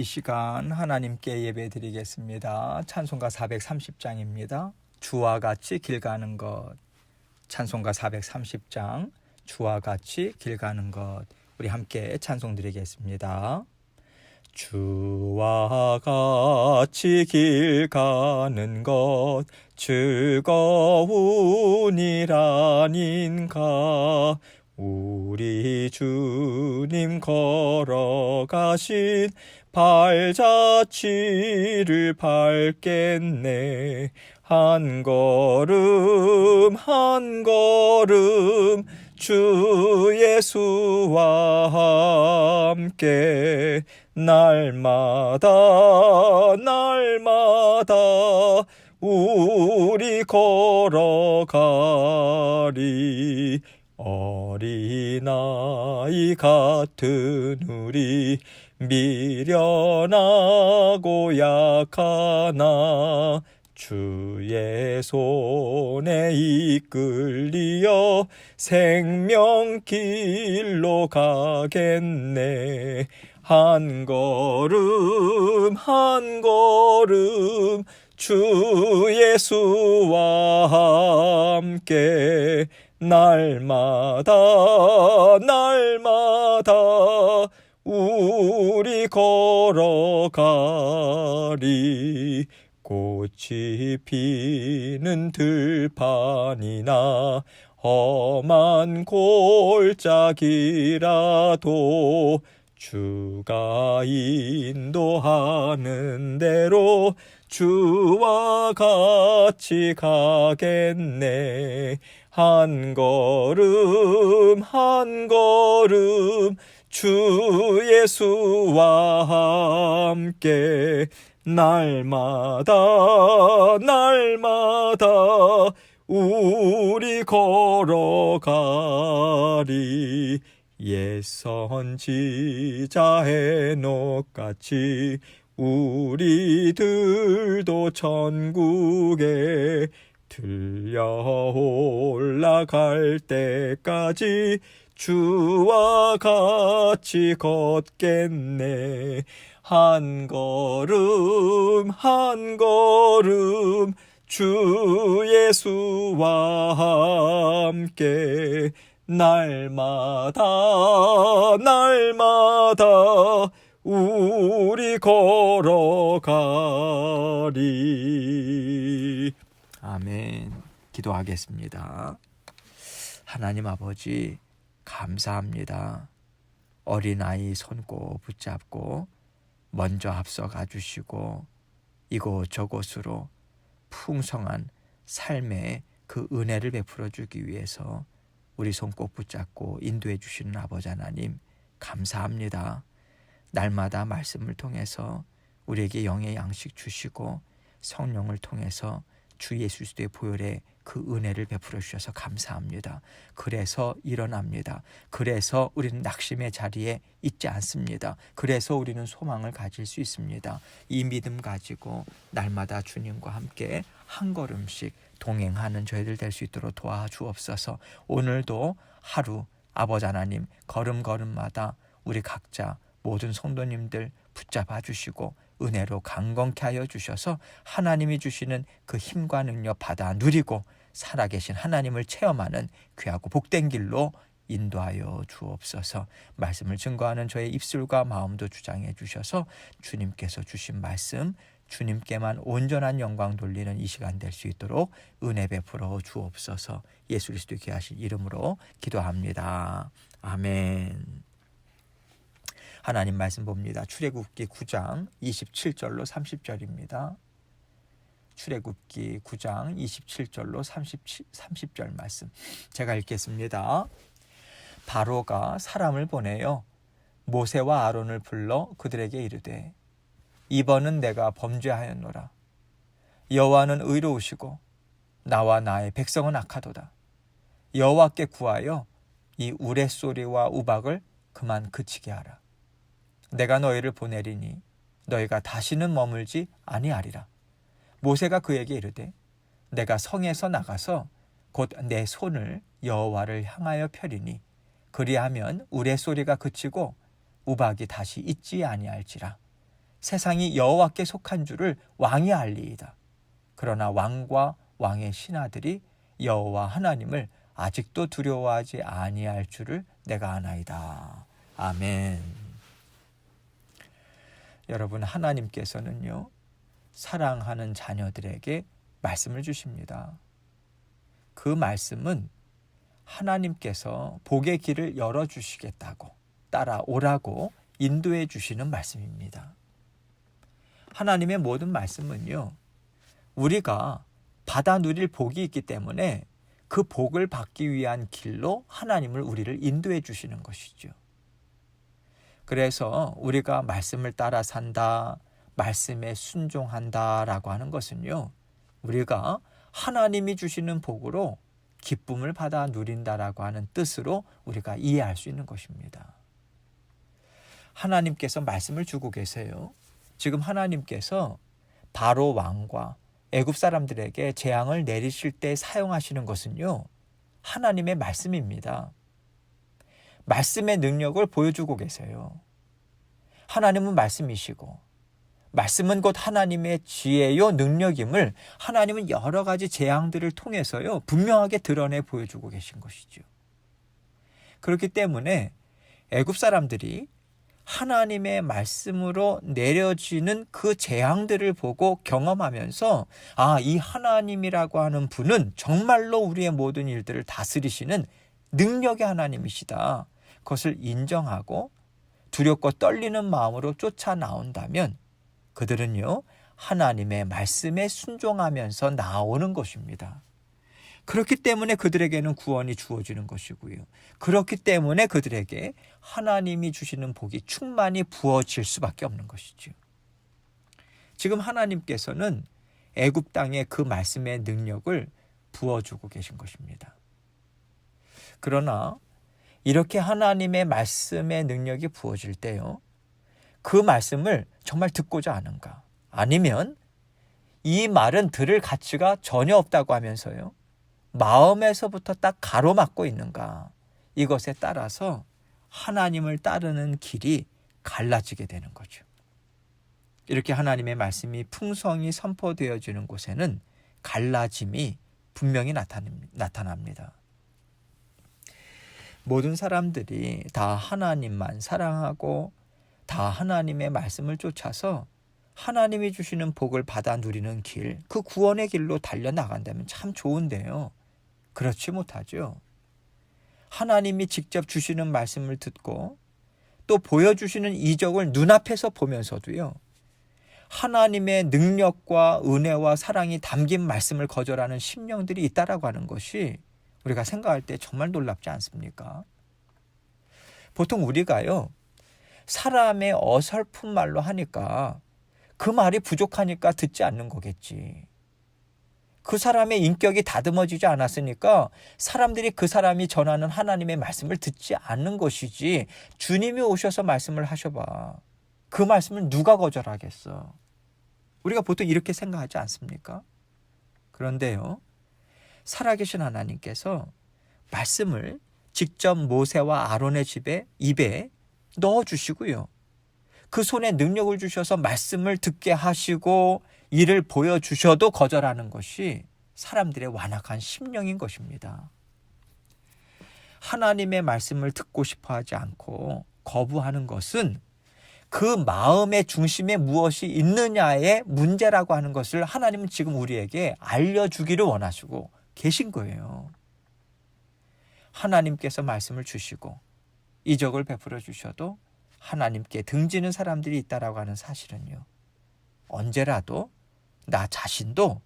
이 시간 하나님께 예배 드리겠습니다. 찬송가 430장입니다. 주와 같이 길 가는 것. 찬송가 430장 주와 같이 길 가는 것. 우리 함께 찬송 드리겠습니다. 주와 같이 길 가는 것 즐거운 일 아닌가. 우리 주님 걸어가신 발자취를 밟겠네. 한 걸음 한 걸음 주 예수와 함께 날마다 우리 걸어가리. 어린아이 같은 우리 미련하고 약하나 주의 손에 이끌리어 생명길로 가겠네. 한 걸음 한 걸음 주 예수와 함께 날마다 우리 걸어가리. 꽃이 피는 들판이나 험한 골짜기라도 주가 인도하는 대로 주와 같이 가겠네. 한 걸음 한 걸음 주 예수와 함께 날마다 우리 걸어가리. 옛 선지자 헤녹같이 우리들도 천국에 들려 올라갈 때까지 주와 같이 걷겠네. 한 걸음 한 걸음 주 예수와 함께 날마다 우리 걸어가리. 아멘. 기도하겠습니다. 하나님 아버지, 감사합니다. 어린아이 손 꼭 붙잡고 먼저 앞서가 주시고 이곳저곳으로 풍성한 삶의 그 은혜를 베풀어 주기 위해서 우리 손 꼭 붙잡고 인도해 주시는 아버지 하나님, 감사합니다. 날마다 말씀을 통해서 우리에게 영의 양식 주시고 성령을 통해서 주 예수 그리스도의 보혈의 그 은혜를 베풀어 주셔서 감사합니다. 그래서 일어납니다. 그래서 우리는 낙심의 자리에 있지 않습니다. 그래서 우리는 소망을 가질 수 있습니다. 이 믿음 가지고 날마다 주님과 함께 한 걸음씩 동행하는 저희들 될 수 있도록 도와주옵소서. 오늘도 하루 아버지 하나님 걸음걸음마다 우리 각자 모든 성도님들 붙잡아 주시고 은혜로 강건케 하여 주셔서 하나님이 주시는 그 힘과 능력 받아 누리고 살아계신 하나님을 체험하는 귀하고 복된 길로 인도하여 주옵소서. 말씀을 증거하는 저의 입술과 마음도 주장해 주셔서 주님께서 주신 말씀 주님께만 온전한 영광 돌리는 이 시간 될 수 있도록 은혜 베풀어 주옵소서. 예수 그리스도 귀하신 이름으로 기도합니다. 아멘. 하나님 말씀 봅니다. 출애굽기 9장 27절로 30절입니다. 출애굽기 9장 27절로 30절 말씀 제가 읽겠습니다. 바로가 사람을 보내어 모세와 아론을 불러 그들에게 이르되 이번은 내가 범죄하였노라. 여호와는 의로우시고 나와 나의 백성은 악하도다. 여호와께 구하여 이 우레소리와 우박을 그만 그치게 하라. 내가 너희를 보내리니 너희가 다시는 머물지 아니하리라. 모세가 그에게 이르되 내가 성에서 나가서 곧 내 손을 여호와를 향하여 펴리니 그리하면 우레소리가 그치고 우박이 다시 있지 아니할지라. 세상이 여호와께 속한 줄을 왕이 알리이다. 그러나 왕과 왕의 신하들이 여호와 하나님을 아직도 두려워하지 아니할 줄을 내가 아나이다. 아멘. 여러분, 하나님께서는요, 사랑하는 자녀들에게 말씀을 주십니다. 그 말씀은 하나님께서 복의 길을 열어주시겠다고, 따라오라고 인도해 주시는 말씀입니다. 하나님의 모든 말씀은요, 우리가 받아 누릴 복이 있기 때문에 그 복을 받기 위한 길로 하나님을 우리를 인도해 주시는 것이죠. 그래서 우리가 말씀을 따라 산다, 말씀에 순종한다라고 하는 것은요, 우리가 하나님이 주시는 복으로 기쁨을 받아 누린다라고 하는 뜻으로 우리가 이해할 수 있는 것입니다. 하나님께서 말씀을 주고 계세요. 지금 하나님께서 바로 왕과 애굽 사람들에게 재앙을 내리실 때 사용하시는 것은요, 하나님의 말씀입니다. 말씀의 능력을 보여주고 계세요. 하나님은 말씀이시고 말씀은 곧 하나님의 지혜요 능력임을 하나님은 여러 가지 재앙들을 통해서요 분명하게 드러내 보여주고 계신 것이죠. 그렇기 때문에 애굽 사람들이 하나님의 말씀으로 내려지는 그 재앙들을 보고 경험하면서 이 하나님이라고 하는 분은 정말로 우리의 모든 일들을 다스리시는 능력의 하나님이시다. 그것을 인정하고 두렵고 떨리는 마음으로 쫓아 나온다면 그들은요, 하나님의 말씀에 순종하면서 나오는 것입니다. 그렇기 때문에 그들에게는 구원이 주어지는 것이고요. 그렇기 때문에 그들에게 하나님이 주시는 복이 충만히 부어질 수밖에 없는 것이죠. 지금 하나님께서는 애굽 땅에 그 말씀의 능력을 부어주고 계신 것입니다. 그러나 이렇게 하나님의 말씀의 능력이 부어질 때요, 그 말씀을 정말 듣고자 하는가? 아니면 이 말은 들을 가치가 전혀 없다고 하면서요, 마음에서부터 딱 가로막고 있는가? 이것에 따라서 하나님을 따르는 길이 갈라지게 되는 거죠. 이렇게 하나님의 말씀이 풍성히 선포되어지는 곳에는 갈라짐이 분명히 나타납니다. 모든 사람들이 다 하나님만 사랑하고 다 하나님의 말씀을 쫓아서 하나님이 주시는 복을 받아 누리는 길, 그 구원의 길로 달려나간다면 참 좋은데요. 그렇지 못하죠. 하나님이 직접 주시는 말씀을 듣고 또 보여주시는 이적을 눈앞에서 보면서도요, 하나님의 능력과 은혜와 사랑이 담긴 말씀을 거절하는 심령들이 있다라고 하는 것이 우리가 생각할 때 정말 놀랍지 않습니까? 보통 우리가요, 사람의 어설픈 말로 하니까 그 말이 부족하니까 듣지 않는 거겠지. 그 사람의 인격이 다듬어지지 않았으니까 사람들이 그 사람이 전하는 하나님의 말씀을 듣지 않는 것이지, 주님이 오셔서 말씀을 하셔봐. 그 말씀을 누가 거절하겠어? 우리가 보통 이렇게 생각하지 않습니까? 그런데요, 살아계신 하나님께서 말씀을 직접 모세와 아론의 입에 넣어주시고요, 그 손에 능력을 주셔서 말씀을 듣게 하시고 이를 보여주셔도 거절하는 것이 사람들의 완악한 심령인 것입니다. 하나님의 말씀을 듣고 싶어 하지 않고 거부하는 것은 그 마음의 중심에 무엇이 있느냐의 문제라고 하는 것을 하나님은 지금 우리에게 알려주기를 원하시고 계신 거예요. 하나님께서 말씀을 주시고 이적을 베풀어 주셔도 하나님께 등지는 사람들이 있다라고 하는 사실은요, 언제라도 나 자신도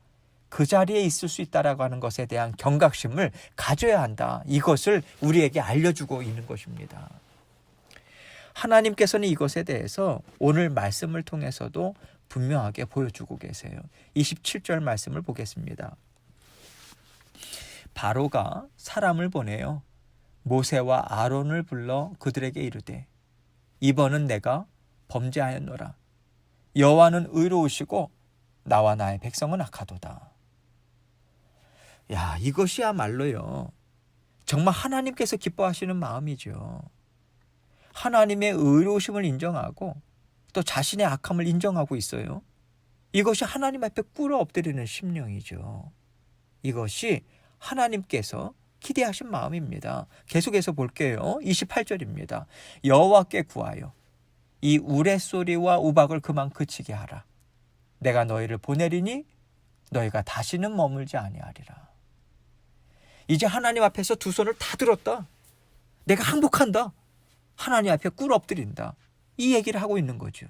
그 자리에 있을 수 있다라고 하는 것에 대한 경각심을 가져야 한다. 이것을 우리에게 알려주고 있는 것입니다. 하나님께서는 이것에 대해서 오늘 말씀을 통해서도 분명하게 보여주고 계세요. 27절 말씀을 보겠습니다. 바로가 사람을 보내요 모세와 아론을 불러 그들에게 이르되, 이번은 내가 범죄하였노라. 여호와는 의로우시고 나와 나의 백성은 악하도다. 야, 이것이야말로요, 정말 하나님께서 기뻐하시는 마음이죠. 하나님의 의로우심을 인정하고 또 자신의 악함을 인정하고 있어요. 이것이 하나님 앞에 꿇어 엎드리는 심령이죠. 이것이 하나님께서 기대하신 마음입니다. 계속해서 볼게요. 28절입니다. 여호와께 구하여 이 우레소리와 우박을 그만 그치게 하라. 내가 너희를 보내리니 너희가 다시는 머물지 아니하리라. 이제 하나님 앞에서 두 손을 다 들었다. 내가 항복한다. 하나님 앞에 꿇어 엎드린다. 이 얘기를 하고 있는 거죠.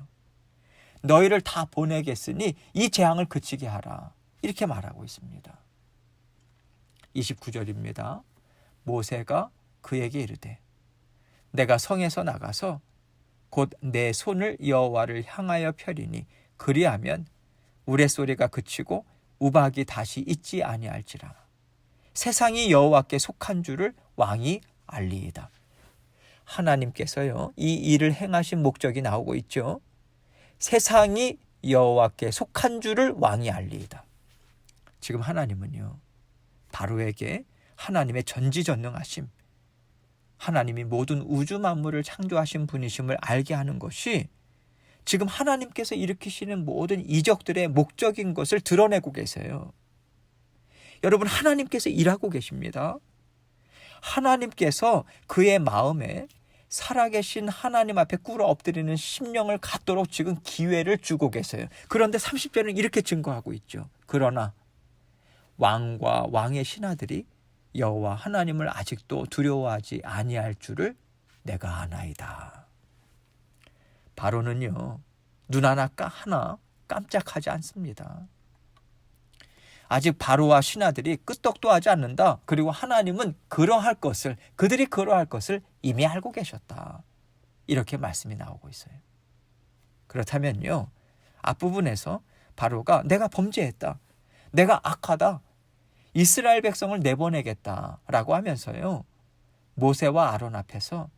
너희를 다 보내겠으니 이 재앙을 그치게 하라. 이렇게 말하고 있습니다. 29절입니다. 모세가 그에게 이르되 내가 성에서 나가서 곧 내 손을 여호와를 향하여 펴리니 그리하면 우레소리가 그치고 우박이 다시 있지 아니할지라. 세상이 여호와께 속한 줄을 왕이 알리이다. 하나님께서요, 이 일을 행하신 목적이 나오고 있죠. 세상이 여호와께 속한 줄을 왕이 알리이다. 지금 하나님은요, 바로에게 하나님의 전지전능하심, 하나님이 모든 우주 만물을 창조하신 분이심을 알게 하는 것이 지금 하나님께서 일으키시는 모든 이적들의 목적인 것을 드러내고 계세요. 여러분, 하나님께서 일하고 계십니다. 하나님께서 그의 마음에 살아계신 하나님 앞에 꿇어 엎드리는 심령을 갖도록 지금 기회를 주고 계세요. 그런데 30절은 이렇게 증거하고 있죠. 그러나 왕과 왕의 신하들이 여호와 하나님을 아직도 두려워하지 아니할 줄을 내가 아나이다. 바로는요, 눈 하나 깜짝하지 않습니다. 아직 바로와 신하들이 끄떡도 하지 않는다. 그리고 하나님은 그들이 그러할 것을 이미 알고 계셨다. 이렇게 말씀이 나오고 있어요. 그렇다면요, 앞부분에서 바로가 내가 범죄했다, 내가 악하다, 이스라엘 백성을 내보내겠다라고 하면서요, 모세와 아론 앞에서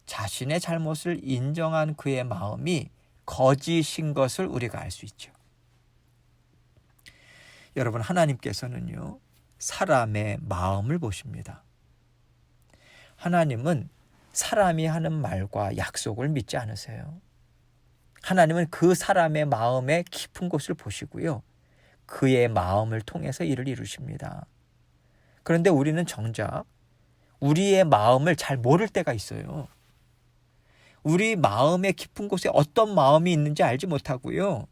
자신의 잘못을 인정한 그의 마음이 거짓인 것을 우리가 알 수 있죠. 여러분, 하나님께서는요, 사람의 마음을 보십니다. 하나님은 사람이 하는 말과 약속을 믿지 않으세요. 하나님은 그 사람의 마음의 깊은 곳을 보시고요, 그의 마음을 통해서 일을 이루십니다. 그런데 우리는 정작 우리의 마음을 잘 모를 때가 있어요. 우리 마음의 깊은 곳에 어떤 마음이 있는지 알지 못하고요,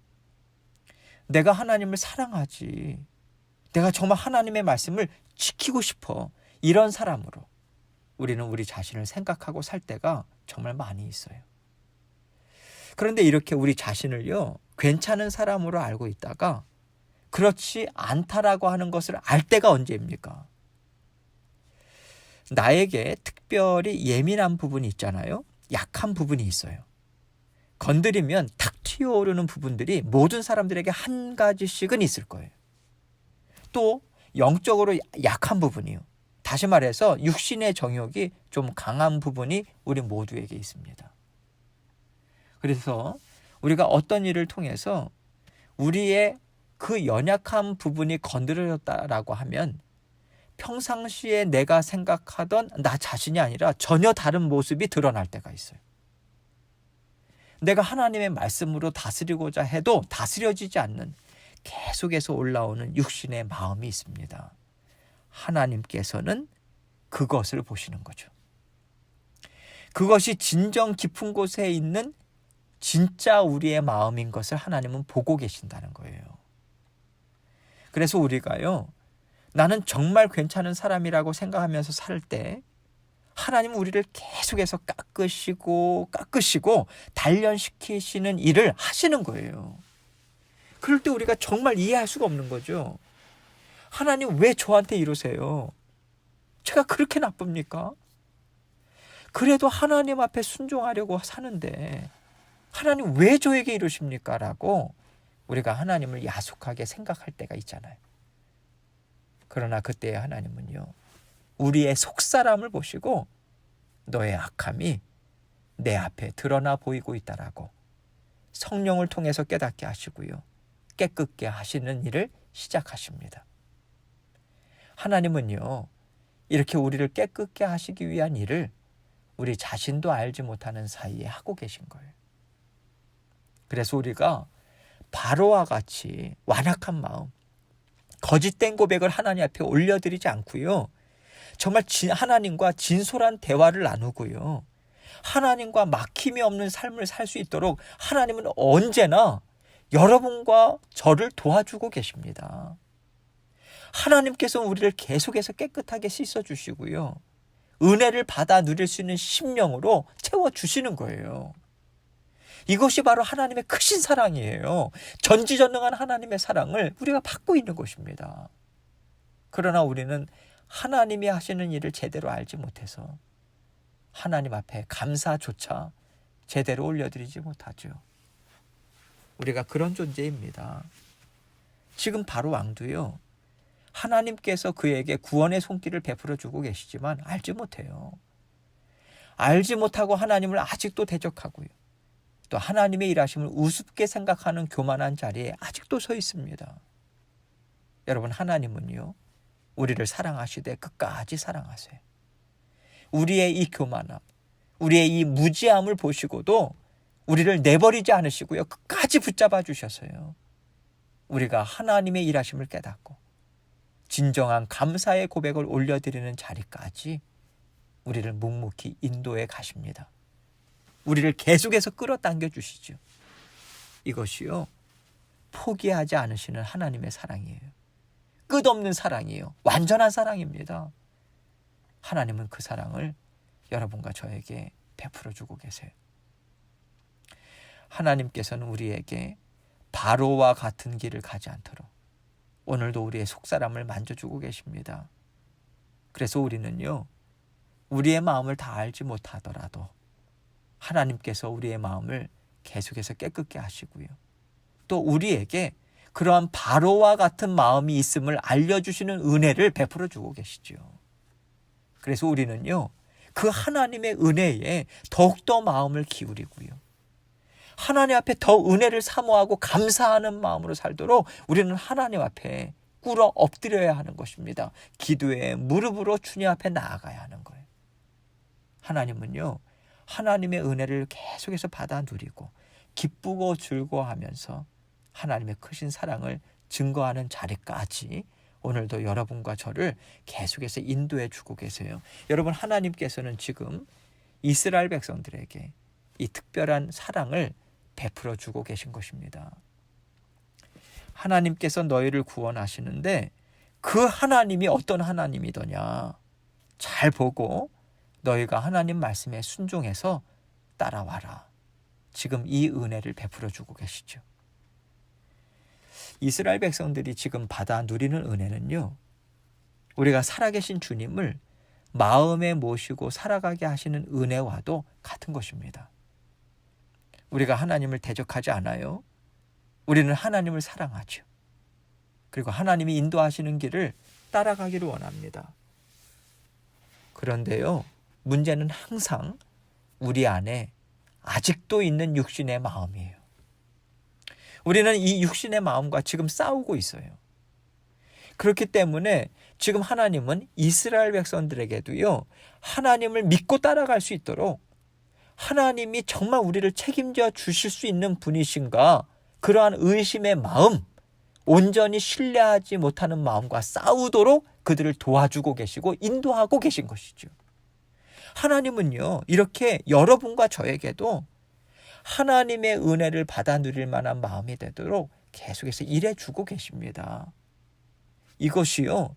내가 하나님을 사랑하지, 내가 정말 하나님의 말씀을 지키고 싶어, 이런 사람으로 우리는 우리 자신을 생각하고 살 때가 정말 많이 있어요. 그런데 이렇게 우리 자신을요, 괜찮은 사람으로 알고 있다가 그렇지 않다라고 하는 것을 알 때가 언제입니까? 나에게 특별히 예민한 부분이 있잖아요. 약한 부분이 있어요. 건드리면 탁 튀어오르는 부분들이 모든 사람들에게 한 가지씩은 있을 거예요. 또 영적으로 약한 부분이요, 다시 말해서 육신의 정욕이 좀 강한 부분이 우리 모두에게 있습니다. 그래서 우리가 어떤 일을 통해서 우리의 그 연약한 부분이 건드려졌다라고 하면 평상시에 내가 생각하던 나 자신이 아니라 전혀 다른 모습이 드러날 때가 있어요. 내가 하나님의 말씀으로 다스리고자 해도 다스려지지 않는 계속해서 올라오는 육신의 마음이 있습니다. 하나님께서는 그것을 보시는 거죠. 그것이 진정 깊은 곳에 있는 진짜 우리의 마음인 것을 하나님은 보고 계신다는 거예요. 그래서 우리가요, 나는 정말 괜찮은 사람이라고 생각하면서 살 때 하나님은 우리를 계속해서 깎으시고 단련시키시는 일을 하시는 거예요. 그럴 때 우리가 정말 이해할 수가 없는 거죠. 하나님 왜 저한테 이러세요? 제가 그렇게 나쁩니까? 그래도 하나님 앞에 순종하려고 사는데 하나님 왜 저에게 이러십니까? 라고 우리가 하나님을 야속하게 생각할 때가 있잖아요. 그러나 그때 하나님은요, 우리의 속사람을 보시고 너의 악함이 내 앞에 드러나 보이고 있다라고 성령을 통해서 깨닫게 하시고요, 깨끗게 하시는 일을 시작하십니다. 하나님은요, 이렇게 우리를 깨끗게 하시기 위한 일을 우리 자신도 알지 못하는 사이에 하고 계신 거예요. 그래서 우리가 바로와 같이 완악한 마음, 거짓된 고백을 하나님 앞에 올려드리지 않고요. 정말 하나님과 진솔한 대화를 나누고요. 하나님과 막힘이 없는 삶을 살 수 있도록 하나님은 언제나 여러분과 저를 도와주고 계십니다. 하나님께서 우리를 계속해서 깨끗하게 씻어주시고요. 은혜를 받아 누릴 수 있는 심령으로 채워주시는 거예요. 이것이 바로 하나님의 크신 사랑이에요. 전지전능한 하나님의 사랑을 우리가 받고 있는 것입니다. 그러나 우리는 하나님이 하시는 일을 제대로 알지 못해서 하나님 앞에 감사조차 제대로 올려드리지 못하죠. 우리가 그런 존재입니다. 지금 바로 왕도요. 하나님께서 그에게 구원의 손길을 베풀어 주고 계시지만 알지 못해요. 알지 못하고 하나님을 아직도 대적하고요. 또 하나님의 일하심을 우습게 생각하는 교만한 자리에 아직도 서 있습니다. 여러분, 하나님은요. 우리를 사랑하시되 끝까지 사랑하세요. 우리의 이 교만함, 우리의 이 무지함을 보시고도 우리를 내버리지 않으시고요. 끝까지 붙잡아 주셔서요. 우리가 하나님의 일하심을 깨닫고 진정한 감사의 고백을 올려드리는 자리까지 우리를 묵묵히 인도해 가십니다. 우리를 계속해서 끌어당겨 주시죠. 이것이요. 포기하지 않으시는 하나님의 사랑이에요. 끝없는 사랑이에요. 완전한 사랑입니다. 하나님은 그 사랑을 여러분과 저에게 베풀어 주고 계세요. 하나님께서는 우리에게 바로와 같은 길을 가지 않도록 오늘도 우리의 속사람을 만져주고 계십니다. 그래서 우리는요. 우리의 마음을 다 알지 못하더라도 하나님께서 우리의 마음을 계속해서 깨끗게 하시고요. 또 우리에게 그러한 바로와 같은 마음이 있음을 알려주시는 은혜를 베풀어 주고 계시죠. 그래서 우리는요. 그 하나님의 은혜에 더욱더 마음을 기울이고요. 하나님 앞에 더 은혜를 사모하고 감사하는 마음으로 살도록 우리는 하나님 앞에 꿇어 엎드려야 하는 것입니다. 기도의 무릎으로 주님 앞에 나아가야 하는 거예요. 하나님은요. 하나님의 은혜를 계속해서 받아 누리고 기쁘고 즐거워하면서 하나님의 크신 사랑을 증거하는 자리까지 오늘도 여러분과 저를 계속해서 인도해 주고 계세요. 여러분, 하나님께서는 지금 이스라엘 백성들에게 이 특별한 사랑을 베풀어 주고 계신 것입니다. 하나님께서 너희를 구원하시는데 그 하나님이 어떤 하나님이더냐. 잘 보고 너희가 하나님 말씀에 순종해서 따라와라. 지금 이 은혜를 베풀어 주고 계시죠. 이스라엘 백성들이 지금 받아 누리는 은혜는요. 우리가 살아계신 주님을 마음에 모시고 살아가게 하시는 은혜와도 같은 것입니다. 우리가 하나님을 대적하지 않아요. 우리는 하나님을 사랑하죠. 그리고 하나님이 인도하시는 길을 따라가기를 원합니다. 그런데요. 문제는 항상 우리 안에 아직도 있는 육신의 마음이에요. 우리는 이 육신의 마음과 지금 싸우고 있어요. 그렇기 때문에 지금 하나님은 이스라엘 백성들에게도요. 하나님을 믿고 따라갈 수 있도록 하나님이 정말 우리를 책임져 주실 수 있는 분이신가, 그러한 의심의 마음, 온전히 신뢰하지 못하는 마음과 싸우도록 그들을 도와주고 계시고 인도하고 계신 것이죠. 하나님은요. 이렇게 여러분과 저에게도 하나님의 은혜를 받아 누릴 만한 마음이 되도록 계속해서 일해주고 계십니다. 이것이요.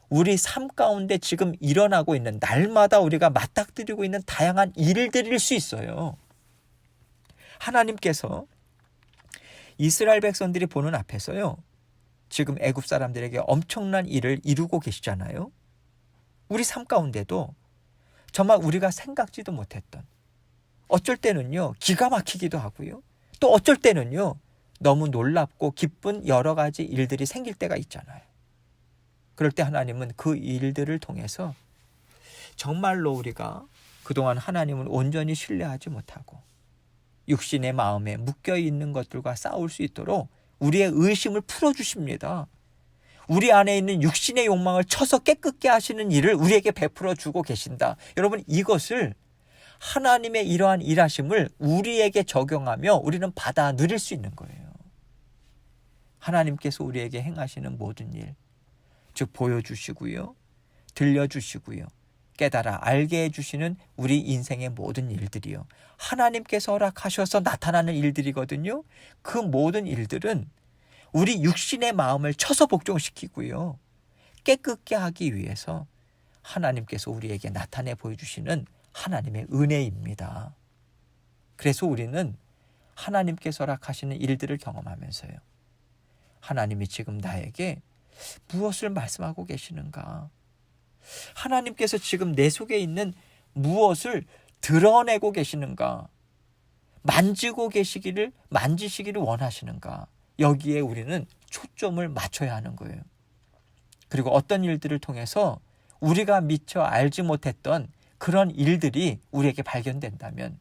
우리 삶 가운데 지금 일어나고 있는, 날마다 우리가 맞닥뜨리고 있는 다양한 일들일 수 있어요. 하나님께서 이스라엘 백성들이 보는 앞에서요. 지금 애굽 사람들에게 엄청난 일을 이루고 계시잖아요. 우리 삶 가운데도 정말 우리가 생각지도 못했던, 어쩔 때는요. 기가 막히기도 하고요. 또 어쩔 때는요. 너무 놀랍고 기쁜 여러 가지 일들이 생길 때가 있잖아요. 그럴 때 하나님은 그 일들을 통해서 정말로 우리가 그동안 하나님을 온전히 신뢰하지 못하고 육신의 마음에 묶여있는 것들과 싸울 수 있도록 우리의 의심을 풀어주십니다. 우리 안에 있는 육신의 욕망을 쳐서 깨끗게 하시는 일을 우리에게 베풀어 주고 계신다. 여러분, 이것을 하나님의 이러한 일하심을 우리에게 적용하며 우리는 받아 누릴 수 있는 거예요. 하나님께서 우리에게 행하시는 모든 일, 즉 보여주시고요, 들려주시고요, 깨달아 알게 해주시는 우리 인생의 모든 일들이요, 하나님께서 허락하셔서 나타나는 일들이거든요. 그 모든 일들은 우리 육신의 마음을 쳐서 복종시키고요, 깨끗게 하기 위해서 하나님께서 우리에게 나타내 보여주시는 하나님의 은혜입니다. 그래서 우리는 하나님께서 허락하시는 일들을 경험하면서요, 하나님이 지금 나에게 무엇을 말씀하고 계시는가? 하나님께서 지금 내 속에 있는 무엇을 드러내고 계시는가? 만지시기를 원하시는가? 여기에 우리는 초점을 맞춰야 하는 거예요. 그리고 어떤 일들을 통해서 우리가 미처 알지 못했던 그런 일들이 우리에게 발견된다면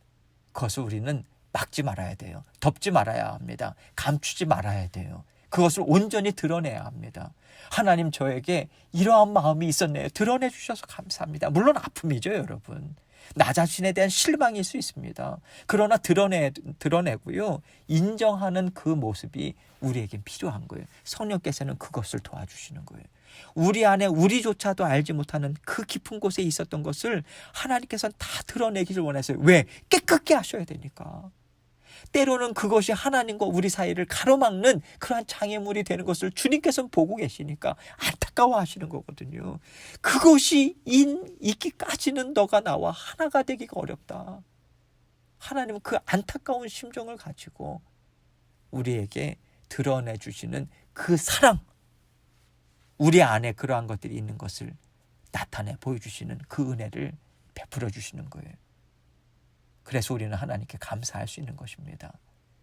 그것을 우리는 막지 말아야 돼요. 덮지 말아야 합니다. 감추지 말아야 돼요. 그것을 온전히 드러내야 합니다. 하나님, 저에게 이러한 마음이 있었네요. 드러내 주셔서 감사합니다. 물론 아픔이죠, 여러분. 나 자신에 대한 실망일 수 있습니다. 그러나 드러내고요, 인정하는 그 모습이 우리에겐 필요한 거예요. 성령께서는 그것을 도와주시는 거예요. 우리 안에 우리조차도 알지 못하는 그 깊은 곳에 있었던 것을 하나님께서는 다 드러내기를 원하세요. 왜? 깨끗게 하셔야 되니까. 때로는 그것이 하나님과 우리 사이를 가로막는 그러한 장애물이 되는 것을 주님께서는 보고 계시니까 안타까워하시는 거거든요. 그것이 있기까지는 너가 나와 하나가 되기가 어렵다. 하나님은 그 안타까운 심정을 가지고 우리에게 드러내 주시는 그 사랑, 우리 안에 그러한 것들이 있는 것을 나타내 보여주시는 그 은혜를 베풀어 주시는 거예요. 그래서 우리는 하나님께 감사할 수 있는 것입니다.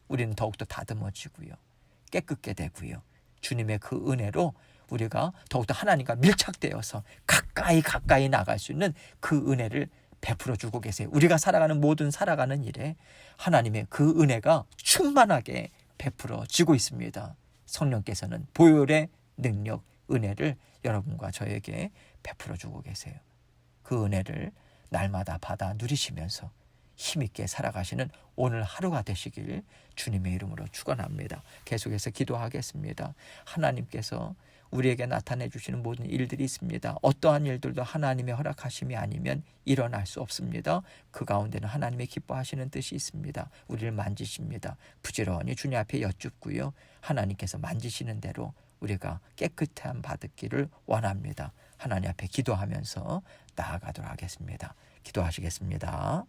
우리는 더욱더 다듬어지고요, 깨끗게 되고요, 주님의 그 은혜로 우리가 더욱더 하나님과 밀착되어서 가까이 나갈 수 있는 그 은혜를 베풀어 주고 계세요. 우리가 살아가는 일에 하나님의 그 은혜가 충만하게 베풀어지고 있습니다. 성령께서는 보혈의 능력, 은혜를 여러분과 저에게 베풀어 주고 계세요. 그 은혜를 날마다 받아 누리시면서 힘있게 살아가시는 오늘 하루가 되시길 주님의 이름으로 축원합니다. 계속해서 기도하겠습니다. 하나님께서 우리에게 나타내 주시는 모든 일들이 있습니다. 어떠한 일들도 하나님의 허락하심이 아니면 일어날 수 없습니다. 그 가운데는 하나님의 기뻐하시는 뜻이 있습니다. 우리를 만지십니다. 부지런히 주님 앞에 여쭙고요, 하나님께서 만지시는 대로 우리가 깨끗함 받기를 원합니다. 하나님 앞에 기도하면서 나아가도록 하겠습니다. 기도하시겠습니다.